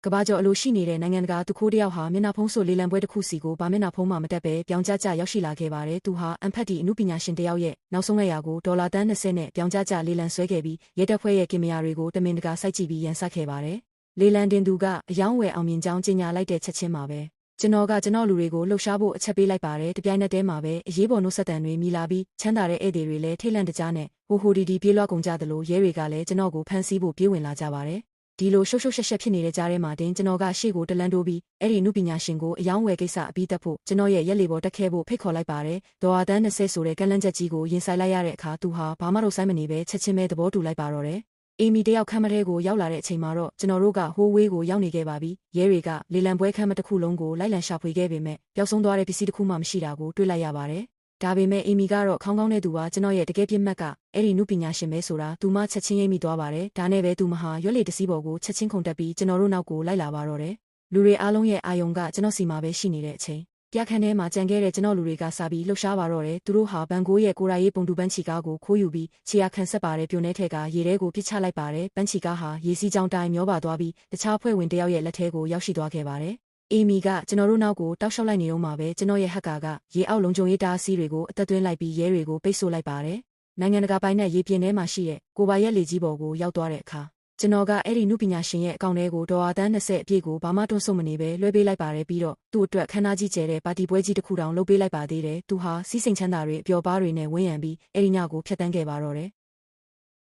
ကဘာကျော်အလိုရှိနေတဲ့နိုင်ငံတကာသူခိုးတယောက်ဟာမျက်နှာဖုံးဆိုလေလံပွဲတစ်ခုစီကိုဗာမျက်နှာဖုံးမှမတက်ပဲပြောင်းကြကြရောက်ရှိလာခဲ့ပါတယ်။သူဟာအန်ဖတ်တီအမှုပညာရှင်တယောက်ရဲ့နောက်ဆုံးလက်ရာကိုဒေါ်လာတန်း20နဲ့ပြောင်းကြကြလေလံဆွဲခဲ့ပြီးရဲတပ်ဖွဲ့ရဲ့ကင်မရာတွေကိုတမင်တကာစိုက်ကြည့်ပြီးရန်ဆက်ခဲ့ပါတယ်။လေလံတင်သူကအယောင်းဝယ်အောင်မြင်ကြောင်းကြေညာလိုက်တဲ့ချက်ချင်းမှာပဲကျွန်တော်လူတွေကိုလှုပ်ရှားဖို့အချက်ပေးလိုက်ပါတယ်။တပြိုင်နက်တည်းမှာပဲအရေးပေါ်နှုတ်ဆက်တန်တွေမြည်လာပြီးချမ်းသာတဲ့ဧည့်သည်တွေလည်းထိတ်လန့်တကြားနဲ့ဟိုဒီပြေးလွှားကုန်ကြသလိုရဲတွေကလည်းကျွန်တော်ကိုဖမ်းဆီးဖို့ပြေးဝင်လာကြပါတယ်။ဒီလိုရှုပ်ရှက်ဖြစ်နေတဲ့ကြားထဲမှာတင်ကျွန်တော်ကရှေ့ကိုတလန်းတိုးပြီးအဲ့ဒီနုပညာရှင်ကိုအယောင်းဝယ်ကိစ္စအပြီးတက်ဖို့ကျွန်တော်ရဲ့ရက်လေပေါ်တက်ခဲ့ဖို့ဖိတ်ခေါ်လိုက်ပါတယ်။ဒေါ်လာတန်း20ဆိုတဲ့ကန့်လန့်ချက်ကြီးကိုရင်ဆိုင်လိုက်ရတဲ့အခါသူဟာဘာမှတော့ဆိုင်မနေပဲချက်ချင်းပဲသဘောတူလိုက်ပါတော့တယ်။အေမီတယောက်ခန်းမထဲကိုရောက်လာတဲ့အချိန်မှာတော့ကျွန်တော်တို့ကဟိုးဝေးကိုရောက်နေခဲ့ပါပြီ။ရဲတွေကလေလံပွဲခန်းမတစ်ခုလုံးကိုလိုက်လံရှာဖွေခဲ့ပေမဲ့ပျောက်ဆုံးသွားတဲ့ပစ္စည်းတစ်ခုမှမရှိတာကိုတွေ့လိုက်ရပါတယ်။ဒါပေမဲ့အေမီကတော့ခေါင်းကောင်းတဲ့သူပါကျွန်တော်ရဲ့တကယ်ပြစ်မှတ်ကအဲ့ဒီနုပညာရှင်ပဲဆိုတာသူမှချက်ချင်းရိပ်မိသွားပါတယ်ဒါနဲ့ပဲသူမဟာရွက်လေတစည်းပေါ်ကိုချက်ချင်းခုန်တက်ပြီးကျွန်တော်တို့နောက်ကိုလိုက်လာပါတော့တယ်လူတွေအားလုံးရဲ့အာယုံကကျွန်တော်စီမှာပဲရှိနေတဲ့အချိန်ပြခန်းထဲမှာကြံခဲ့တဲ့ကျွန်တော်လူတွေကစာပြီးလှုပ်ရှားပါတော့တယ်သူတို့ဟာဘန်ကိုရဲ့ကိုရာရေးပုံတူပန်းချီကားကိုခိုးယူပြီးခြေရခံဆက်ပါတယ်ပြိုနေထက်ကရေထဲကိုပစ်ချလိုက်ပါတယ်ပန်းချီကားဟာရေစီးကြောင်းတိုင်းမျောပါသွားပြီးတခြားဖွဲ့ဝင်တယောက်ရဲ့လက်ထဲကိုရောက်ရှိသွားခဲ့ပါတယ်အေမီကကျွန်တော်တို့နောက်ကိုတောက်လျှောက်လိုက်နေတော့မှပဲကျွန်တော်ရဲ့ဟက်ကရေအောက်လုံးကြုံရေးတားဆီးတွေကိုအသက်သွင်းလိုက်ပြီးရဲတွေကိုပိတ်ဆို့လိုက်ပါတယ်။နိုင်ငံတကာပိုင်းနဲ့ရေပြင်ထဲမှာရှိတဲ့ကိုပါရက်လေကြီးပေါ်ကိုရောက်သွားတဲ့အခါကျွန်တော်ကအဲ့ဒီနုပညာရှင်ရဲ့အကောင့်ထဲကိုဒေါ်လာတန်း20အပြည့်ကိုဘာမှတွန်းဆုတ်မနေပဲလွှဲပေးလိုက်ပါတယ်ပြီးတော့သူ့အတွက်ခန်းနာကြီးကျဲတဲ့ပါတီပွဲကြီးတစ်ခုတောင်လုပ်ပေးလိုက်ပါသေးတယ်။သူဟာစီးစိမ်ချမ်းသာတွေအပျော်ပါးတွေနဲ့ဝန်းရံပြီးအဲ့ဒီညကိုဖျက်ဆီးခဲ့ပါတော့တယ်